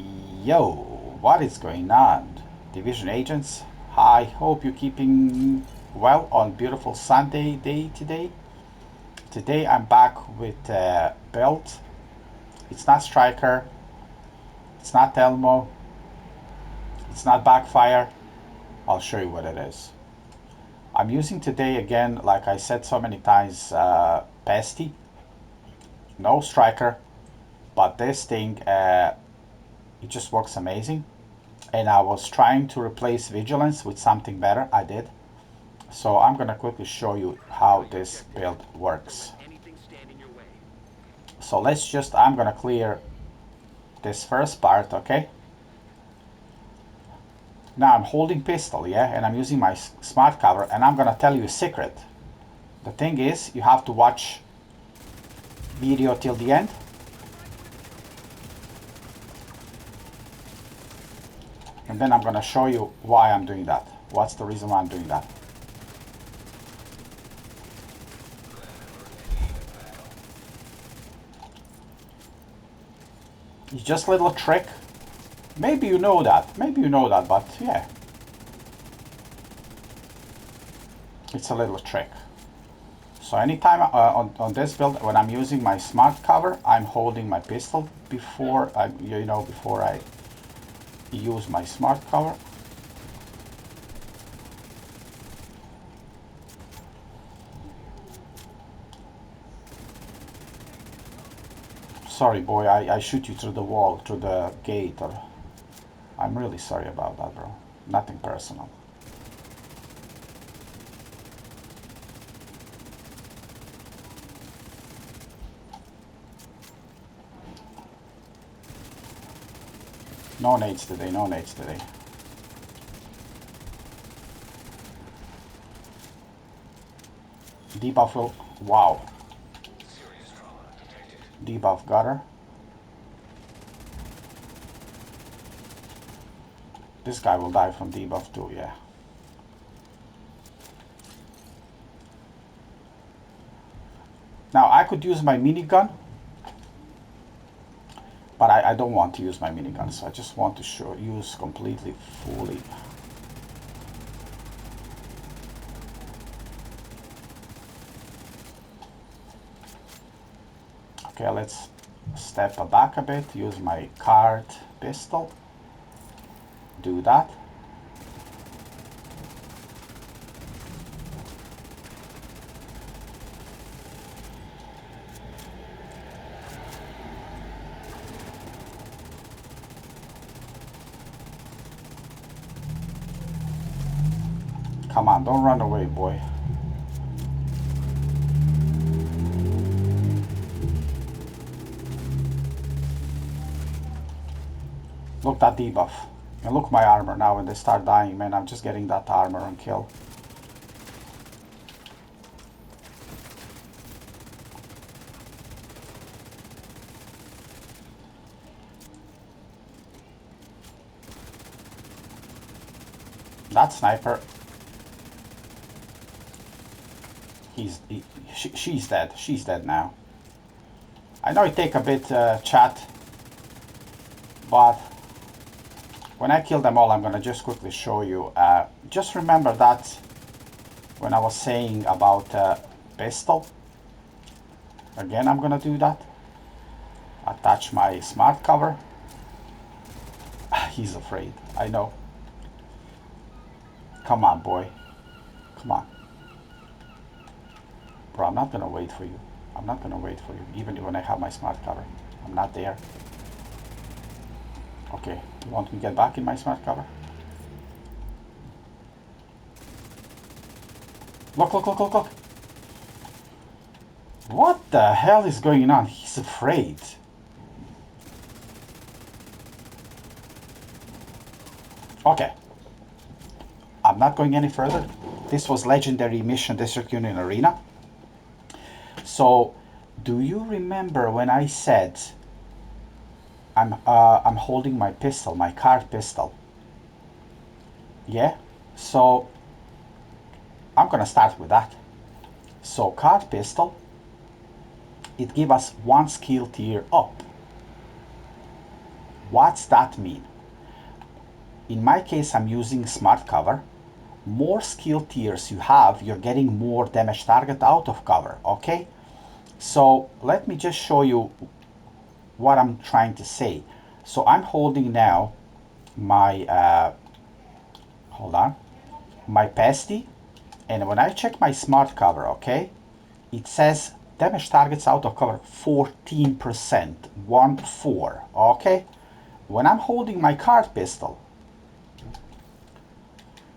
Yo, what is going on? Division agents, I hope you're keeping well on beautiful Sunday day today. Today I'm back with build. It's not striker, it's not Elmo, it's not backfire. I'll show you what it is. I'm using today again, like I said so many times, Pesty. No striker, but this thing, it just works amazing. And I was trying to replace Vigilance with something better. I did. So I'm gonna quickly show you how this build works. So I'm gonna clear this first part, okay? Now I'm holding pistol, yeah, and I'm using my smart cover, and I'm gonna tell you a secret. The thing is, you have to watch video till the end. And then I'm gonna show you why I'm doing that. What's the reason why I'm doing that? It's just a little trick. Maybe you know that, but yeah. It's a little trick. So anytime on this build, when I'm using my smart cover, I'm holding my pistol before I use my smart cover. Sorry, boy, I shoot you through the wall, through the gate, or I'm really sorry about that, bro. Nothing personal. No nades today, no nades today. Debuff will, wow. Debuff got her. This guy will die from debuff too, yeah. Now I could use my minigun, but I don't want to use my minigun, so I just want to use completely fully. Okay, let's step back a bit, use my card pistol. Do that. Come on, don't run away, boy. Look that debuff. And look my armor now when they start dying, man. I'm just getting that armor and kill. That sniper. She's dead. She's dead now. I know it take a bit chat, but when I kill them all, I'm gonna just quickly show you. Just remember that when I was saying about pistol. Again, I'm gonna do that. Attach my smart cover. He's afraid. I know. Come on, boy. Come on. Bro, I'm not gonna wait for you. I'm not gonna wait for you, even when I have my smart cover. I'm not there. Okay, you want me to get back in my smart cover? Look, look, look, look, look. What the hell is going on? He's afraid. Okay. I'm not going any further. This was Legendary Mission District Union Arena. So, do you remember when I said I'm holding my pistol, my card pistol? Yeah? So, I'm gonna start with that. So, card pistol, it gives us one skill tier up. What's that mean? In my case, I'm using smart cover. More skill tiers you have, you're getting more damage target out of cover, okay? So let me just show you what I'm trying to say. So I'm holding now my, hold on, my Pesty, and when I check my smart cover, okay, it says damage targets out of cover 14%, 1-4, okay? When I'm holding my card pistol,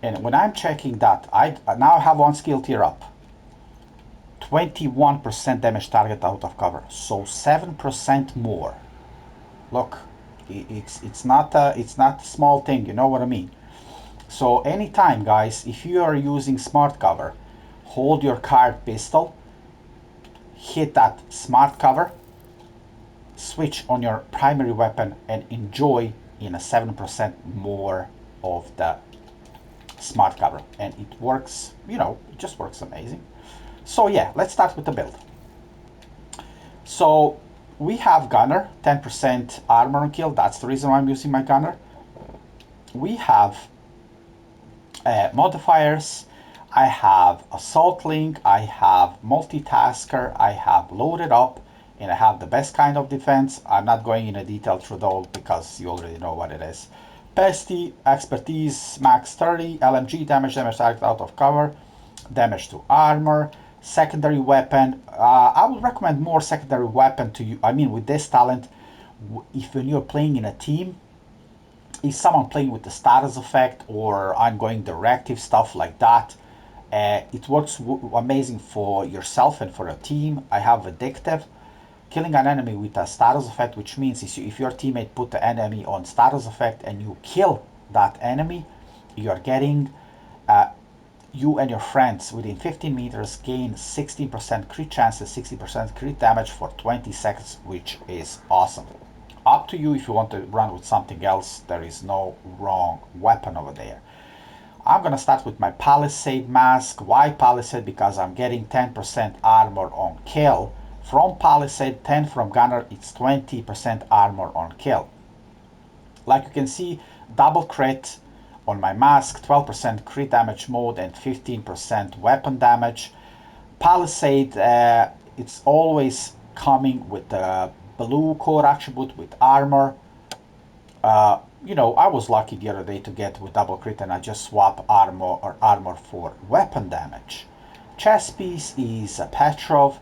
and when I'm checking that, I now have one skill tier up. 21% damage target out of cover, so 7% more. Look, it's not a small thing, you know what I mean? So anytime, guys, if you are using smart cover, hold your card pistol, hit that smart cover, switch on your primary weapon, and enjoy in a 7% more of the smart cover. And it works, you know, it just works amazing. So yeah, let's start with the build. So we have gunner, 10% armor on kill. That's the reason why I'm using my gunner. We have modifiers. I have assault link. I have multitasker. I have loaded up, and I have the best kind of defense. I'm not going into detail through those because you already know what it is. Pesty, expertise, max 30, LMG damage, damage out of cover, damage to armor, secondary weapon. I would recommend more secondary weapon to you. I mean, with this talent, if when you're playing in a team, if someone playing with the status effect or ongoing directive stuff like that, it works amazing for yourself and for a team. I have addictive. Killing an enemy with a status effect, which means if your teammate put the enemy on status effect and you kill that enemy, you're getting you and your friends within 15 meters gain 16% crit chances, 60% crit damage for 20 seconds, which is awesome. Up to you if you want to run with something else. There is no wrong weapon over there. I'm gonna start with my Palisade mask. Why Palisade? Because I'm getting 10% armor on kill. From Palisade, 10 from Gunner, it's 20% armor on kill. Like you can see, double crit on my mask, 12% crit damage mode and 15% weapon damage. Palisade, it's always coming with the blue core attribute with armor. You know, I was lucky the other day to get with double crit and I just swap armor for weapon damage. Chest piece is a Petrov.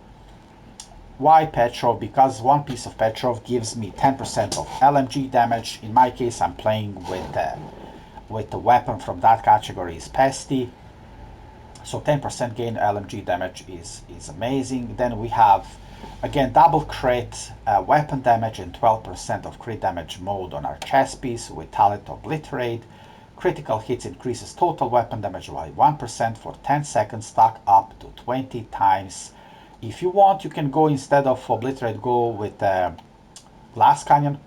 Why Petrov? Because one piece of Petrov gives me 10% of LMG damage. In my case, I'm playing with the weapon from that category is Pesty. So 10% gain LMG damage is amazing. Then we have, again, double crit, weapon damage and 12% of crit damage mode on our chest piece with talent Obliterate. Critical hits increases total weapon damage by 1% for 10 seconds, stack up to 20 times. If you want, you can go instead of Obliterate, go with Glass Canyon.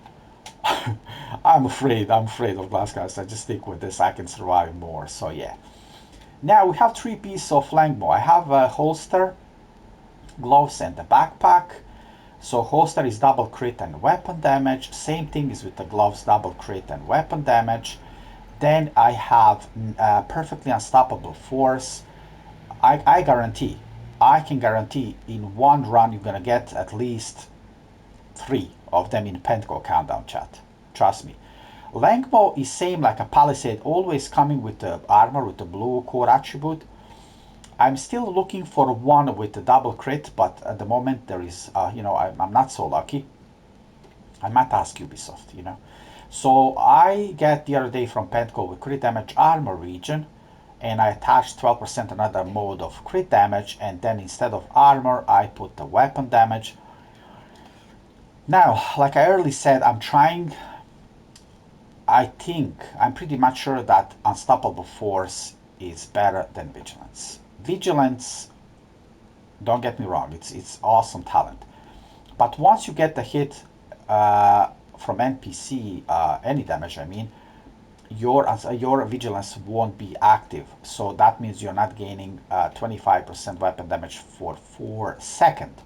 I'm afraid of Glass Canyon, so I just stick with this. I can survive more, so yeah. Now we have 3 pieces of Langmo. I have a holster, gloves, and a backpack. So holster is double crit and weapon damage. Same thing is with the gloves, double crit and weapon damage. Then I have perfectly unstoppable force. I can guarantee in one run you're gonna get at least 3 of them in Pentacle countdown, chat. Trust me. Langmo is same like a Palisade, always coming with the armor with the blue core attribute. I'm still looking for one with the double crit, but at the moment there is, you know, I'm not so lucky. I might ask Ubisoft, you know. So I get the other day from Pentacle with crit damage armor region, and I attached 12% another mode of crit damage, and then instead of armor I put the weapon damage. Now, like I earlier said, I'm pretty much sure that unstoppable force is better than vigilance. Vigilance, don't get me wrong, it's awesome talent, but once you get the hit from NPC, any damage I mean, your vigilance won't be active, so that means you're not gaining 25% weapon damage for 4 seconds.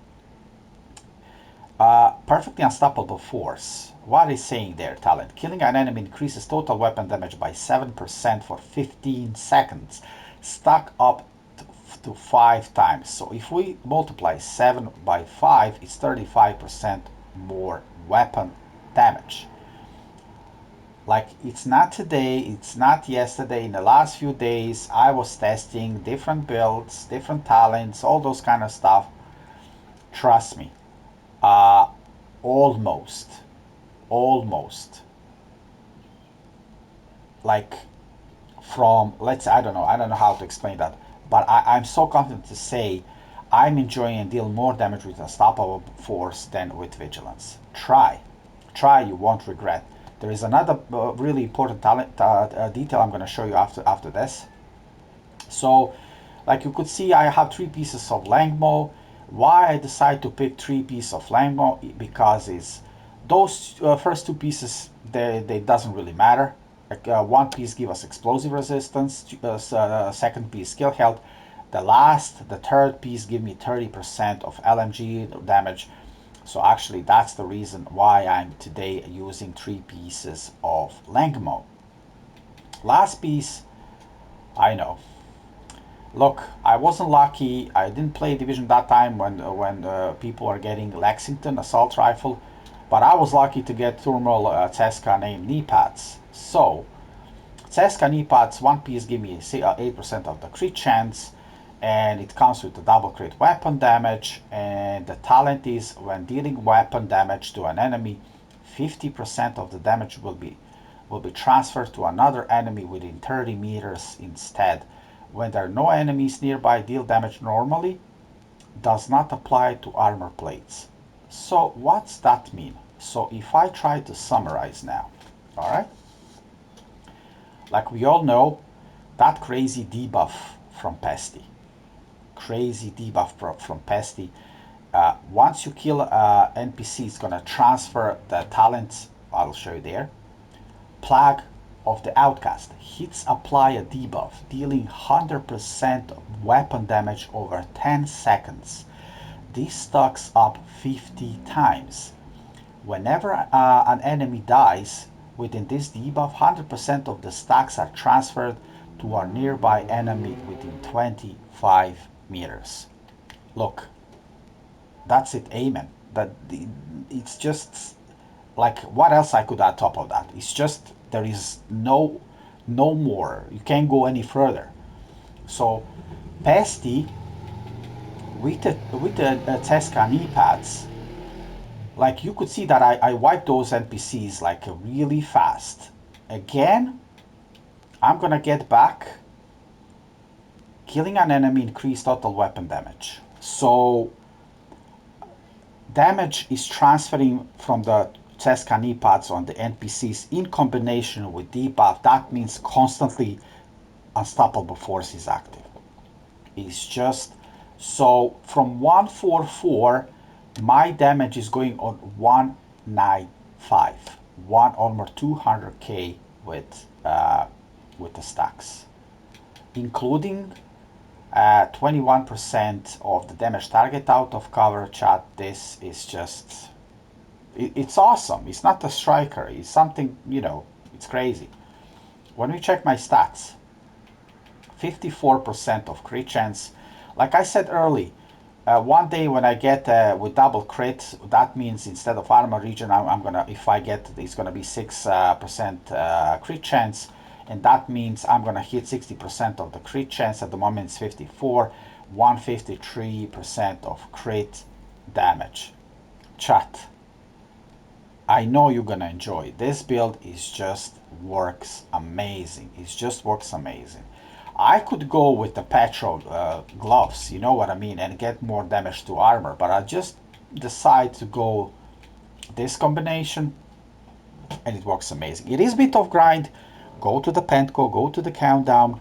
perfectly unstoppable force. What is saying there, talent? Killing an enemy increases total weapon damage by 7% for 15 seconds. Stack up to 5 times. So if we multiply 7 by 5, it's 35% more weapon damage. Like, it's not today, it's not yesterday. In the last few days, I was testing different builds, different talents, all those kind of stuff. Trust me, almost, almost, like, from, let's say, I don't know how to explain that, but I'm so confident to say I'm enjoying and deal more damage with unstoppable force than with vigilance. Try, you won't regret. There is another really important talent detail I'm going to show you after this. So, like you could see, I have 3 pieces of Langmo. Why I decide to pick 3 pieces of Langmo? Because is those first 2 pieces, they doesn't really matter. Like, 1 piece give us explosive resistance, second piece skill health. The third piece give me 30% of LMG damage. So actually, that's the reason why I'm today using 3 pieces of Langmo. Last piece, I know. Look, I wasn't lucky. I didn't play Division that time when people are getting Lexington assault rifle, but I was lucky to get thermal Ceska named knee pads. So Ceska knee pads, 1 piece give me 8% of the crit chance, and it comes with the double crit weapon damage. And the talent is, when dealing weapon damage to an enemy, 50% of the damage will be transferred to another enemy within 30 meters instead. When there are no enemies nearby, deal damage normally. Does not apply to armor plates. So what's that mean? So if I try to summarize now, all right? Like we all know, that crazy debuff from Pesty. Crazy debuff from Pesty. Once you kill NPC, it's gonna transfer the talents. I'll show you there. Plague of the Outcast. Hits apply a debuff, dealing 100% weapon damage over 10 seconds. This stacks up 50 times. Whenever an enemy dies within this debuff, 100% of the stacks are transferred to a nearby enemy within 25 meters. Look, that's it, amen. It's just like, what else I could add top of that? It's just, there is no more. You can't go any further. So Pesty with the Ceska knee pads, like you could see that I wiped those NPCs like really fast. Again, I'm gonna get back. Killing an enemy increased total weapon damage. So damage is transferring from the Ceska knee pads on the NPCs in combination with debuff. That means constantly unstoppable force is active. It's just, so from 144, my damage is going on 195, almost 200k with the stacks, including 21% of the damage target out of cover. Chat, this is just, it's awesome. It's not a striker, it's something, it's crazy. When we check my stats, 54% of crit chance. Like I said early, one day when I get with double crit, that means instead of armor region, I'm gonna, if I get, it's gonna be 6% crit chance, and that means I'm gonna hit 60% of the crit chance. At the moment it's 54, 153% of crit damage. Chat, I know you're gonna enjoy this build. Is just works amazing. It just works amazing. I could go with the petrol gloves, you know what I mean, and get more damage to armor, but I just decide to go this combination, and it works amazing. It is a bit of grind. Go to the Pentco, go to the countdown,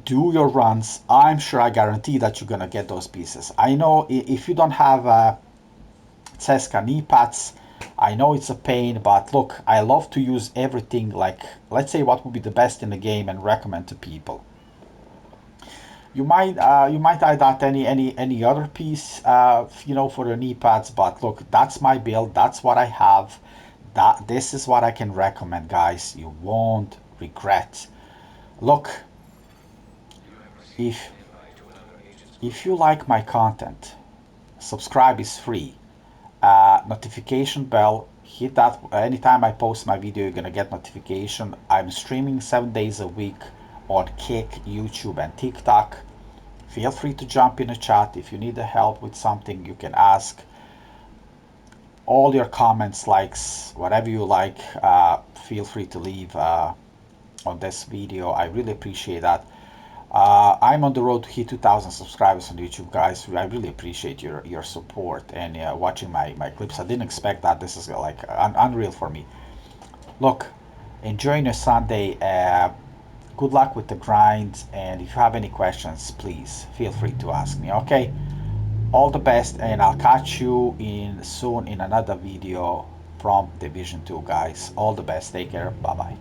do your runs. I'm sure, I guarantee that you're gonna get those pieces. I know if you don't have Ceska knee pads, I know it's a pain, but look, I love to use everything, like, let's say what would be the best in the game and recommend to people. you might add that any other piece, you know, for the knee pads. But look, that's my build. That's what I have. That this is what I can recommend, guys. You won't regret. Look, if if you like my content, subscribe is free. Notification bell, hit that. Anytime I post my video, you're gonna get notification. I'm streaming 7 days a week on Kick, YouTube, and TikTok. Feel free to jump in the chat if you need help with something. You can ask. All your comments, likes, whatever you like, feel free to leave on this video. I really appreciate that. I'm on the road to hit 2,000 subscribers on YouTube, guys. I really appreciate your support and watching my clips. I didn't expect that. This is like unreal for me. Look, enjoying your Sunday. Good luck with the grind. And if you have any questions, please feel free to ask me. Okay. All the best, and I'll catch you in soon in another video from Division 2, guys. All the best. Take care. Bye bye.